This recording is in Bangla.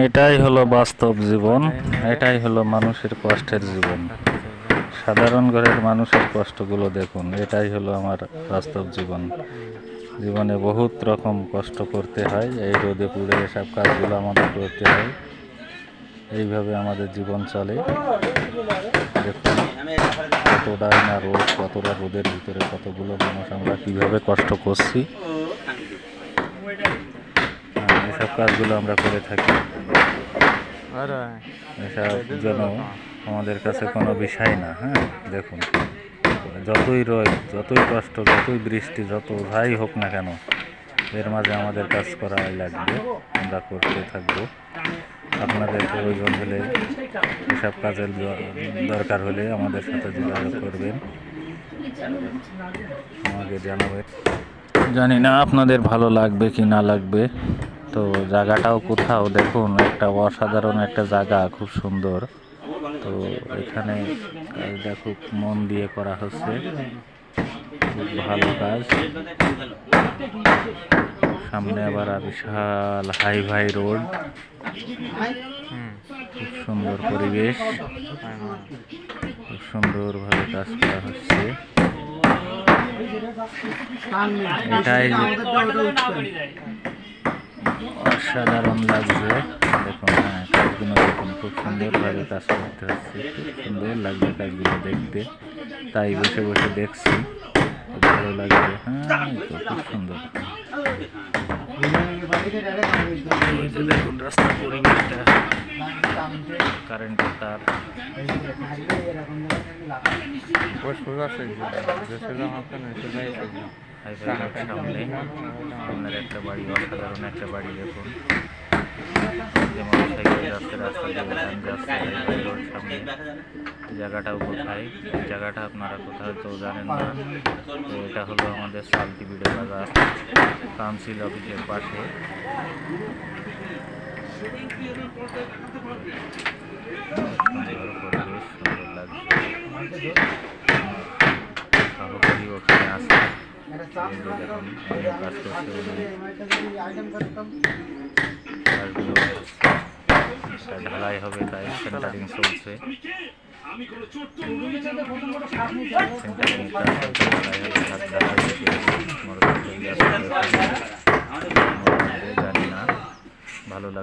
এটাই হলো বাস্তব জীবন, এটাই হলো মানুষের কষ্টের জীবন। সাধারণ ঘরের মানুষের কষ্টগুলো দেখুন, এটাই হলো আমার বাস্তব জীবন। জীবনে বহুত রকম কষ্ট করতে হয়, এই রোদে পুড়ে এসব কাজগুলো আমাদের করতে হয়। এইভাবে আমাদের জীবন চলে। দেখুন কতটাই না রোদ, কতটা রোদের ভিতরে কতগুলো মানুষ আমরা কীভাবে কষ্ট করছি। এসব কাজগুলো আমরা করে থাকি। এসব যেন আমাদের কাছে কোনো বিষয় না। হ্যাঁ, দেখুন যতই রোদ, যতই কষ্ট, যতই বৃষ্টি, যত যাই হোক না কেন, এর মাঝে আমাদের কাজ করাই লাগবে, আমরা করতে থাকবো। আপনাদের প্রয়োজন হলে, এসব কাজের দরকার হলে আমাদের সাথে যোগাযোগ করবেন, আমাকে জানাবেন। জানি না আপনাদের ভালো লাগবে কি না লাগবে। তো জায়গাটাও কোথাও দেখুন, একটা অসাধারণ একটা জায়গা, খুব সুন্দর। তো এখানে কাজটা খুব মন দিয়ে করা হচ্ছে, খুব ভালো কাজ। সামনে আবার বিশাল হাইভাই রোড, খুব সুন্দর পরিবেশ, খুব সুন্দরভাবে কাজ করা হচ্ছে। এটাই অসাধারণ লাগছে। দেখুন, হ্যাঁ, কাজগুলো দেখুন, খুব সুন্দরভাবে কাজ করতে হচ্ছে, খুব সুন্দর লাগছে কাজগুলো দেখতে। তাই বসে বসে দেখছি, ভালো লাগছে। হ্যাঁ, তো খুব সুন্দর। দেখুন রাস্তা পরিবেশটা, কারেন্টের তার, সামনে আপনার একটা বাড়ি, অসাধারণ একটা বাড়ি। দেখুন যেমন সাইকেল যাচ্ছে, রাস্তা দিয়ে ভ্যান যাচ্ছে, রোড সামনে। জায়গাটাও কোথায়, এই জায়গাটা আপনারা কোথাও তো জানেন না। তো এটা হলো আমাদের সালটিবিড়ে বাজার, কাউন্সিল অফিসের পাশে। সুন্দর পরিবেশ, সুন্দর লাগছে। সহকারী ওখানে আছে, দেখুন কাজ করছে উনি। কাজগুলো ঢালাই হবে, তাই সেন্টারিং চলছে। সেন্টারিং কাজ ঢালাই হবে, জানি না ভালো লাগে।